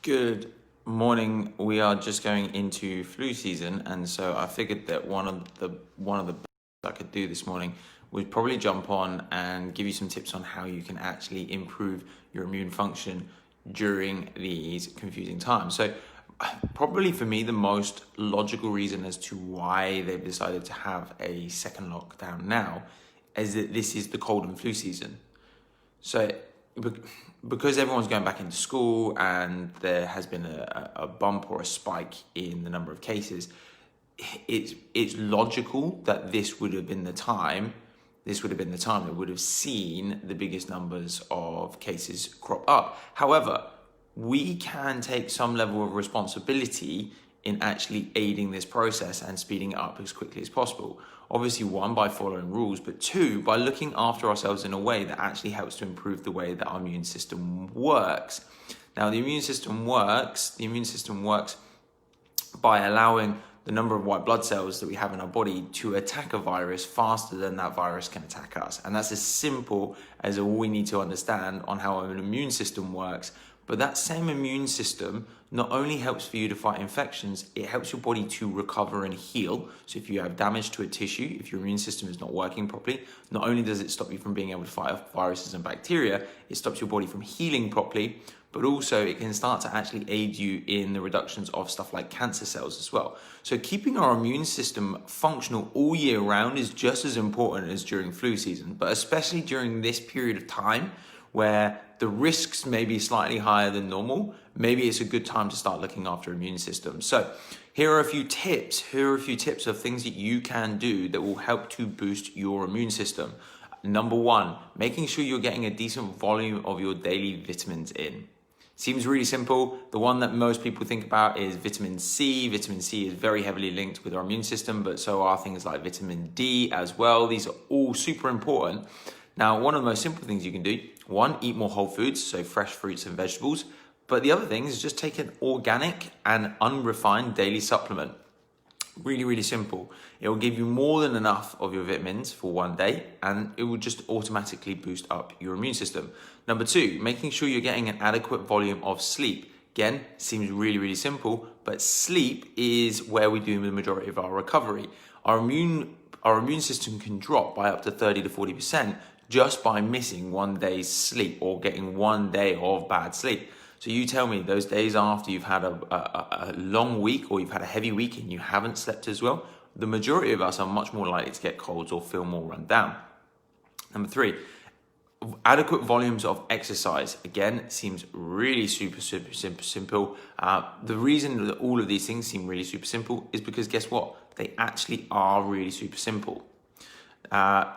Good morning. We are just going into flu season, and so I figured that one of the best I could do this morning would probably jump on and give you some tips on how you can actually improve your immune function during these confusing times. So probably for me, the most logical reason as to why they've decided to have a second lockdown now is that this is the cold and flu season. So because everyone's going back into school and there has been a bump or a spike in the number of cases, it's logical that this would have been the time that would have seen the biggest numbers of cases crop up. However, we can take some level of responsibility in actually aiding this process and speeding it up as quickly as possible. Obviously, one, by following rules, but two, by looking after ourselves in a way that actually helps to improve the way that our immune system works. Now, the immune system works by allowing the number of white blood cells that we have in our body to attack a virus faster than that virus can attack us. And that's as simple as all we need to understand on how an immune system works. But that same immune system not only helps for you to fight infections, it helps your body to recover and heal. So if you have damage to a tissue, if your immune system is not working properly, not only does it stop you from being able to fight off viruses and bacteria, it stops your body from healing properly, but also it can start to actually aid you in the reductions of stuff like cancer cells as well. So keeping our immune system functional all year round is just as important as during flu season, but especially during this period of time where the risks may be slightly higher than normal, maybe it's a good time to start looking after immune system. So here are a few tips of things that you can do that will help to boost your immune system. Number one, making sure you're getting a decent volume of your daily vitamins in. Seems really simple. The one that most people think about is vitamin C. Vitamin C is very heavily linked with our immune system, but so are things like vitamin D as well. These are all super important. Now, one of the most simple things you can do, one, eat more whole foods, so fresh fruits and vegetables. But the other thing is just take an organic and unrefined daily supplement. Really, really simple. It will give you more than enough of your vitamins for one day, and it will just automatically boost up your immune system. Number two, making sure you're getting an adequate volume of sleep. Again, seems really, really simple, but sleep is where we do the majority of our recovery. Our immune system can drop by up to 30 to 40% just by missing one day's sleep or getting one day of bad sleep. So you tell me, those days after you've had a long week or you've had a heavy week and you haven't slept as well, the majority of us are much more likely to get colds or feel more run down. Number three, adequate volumes of exercise. Again, seems really super simple. The reason that all of these things seem really super simple is because guess what? They actually are really super simple.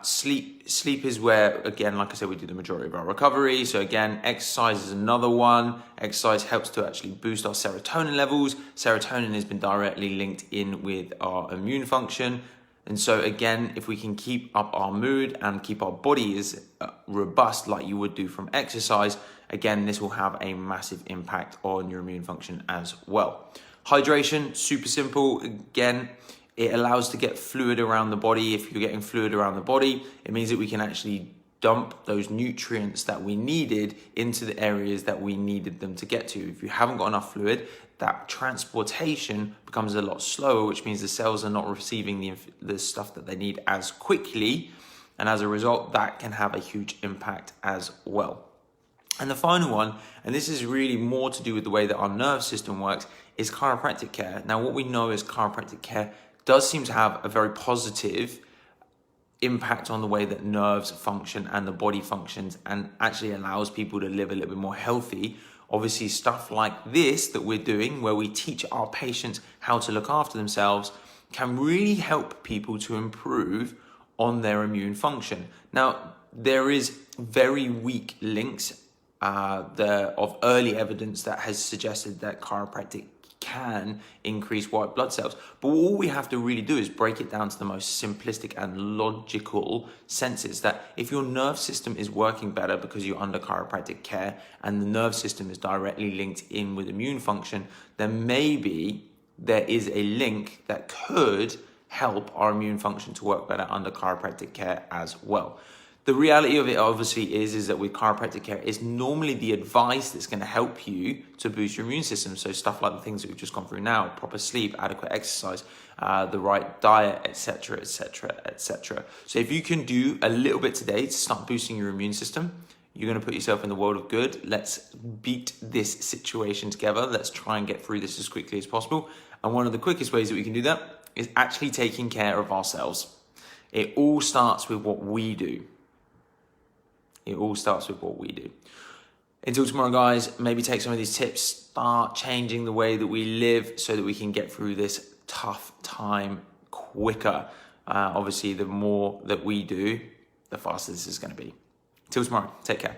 Sleep is where, again, like I said, we do the majority of our recovery. So again, exercise is another one. Exercise helps to actually boost our serotonin levels. Serotonin has been directly linked in with our immune function. And so again, if we can keep up our mood and keep our body as robust like you would do from exercise, again, this will have a massive impact on your immune function as well. Hydration, super simple. Again, it allows to get fluid around the body. If you're getting fluid around the body, it means that we can actually dump those nutrients that we needed into the areas that we needed them to get to. If you haven't got enough fluid, that transportation becomes a lot slower, which means the cells are not receiving the stuff that they need as quickly. And as a result, that can have a huge impact as well. And the final one, and this is really more to do with the way that our nerve system works, is chiropractic care. Now, what we know is chiropractic care does seem to have a very positive impact on the way that nerves function and the body functions, and actually allows people to live a little bit more healthy. Obviously, stuff like this that we're doing, where we teach our patients how to look after themselves, can really help people to improve on their immune function. Now, there is very weak links of early evidence that has suggested that chiropractic can increase white blood cells. But all we have to really do is break it down to the most simplistic and logical senses, that if your nerve system is working better because you're under chiropractic care and the nerve system is directly linked in with immune function, then maybe there is a link that could help our immune function to work better under chiropractic care as well. The reality of it obviously is that with chiropractic care, it's normally the advice that's going to help you to boost your immune system. So stuff like the things that we've just gone through now, proper sleep, adequate exercise, the right diet, etc., etc., etc. So if you can do a little bit today to start boosting your immune system, you're going to put yourself in the world of good. Let's beat this situation together. Let's try and get through this as quickly as possible. And one of the quickest ways that we can do that is actually taking care of ourselves. It all starts with what we do. It all starts with what we do. Until tomorrow, guys, maybe take some of these tips, start changing the way that we live so that we can get through this tough time quicker. Obviously, the more that we do, the faster this is going to be. Till tomorrow, take care.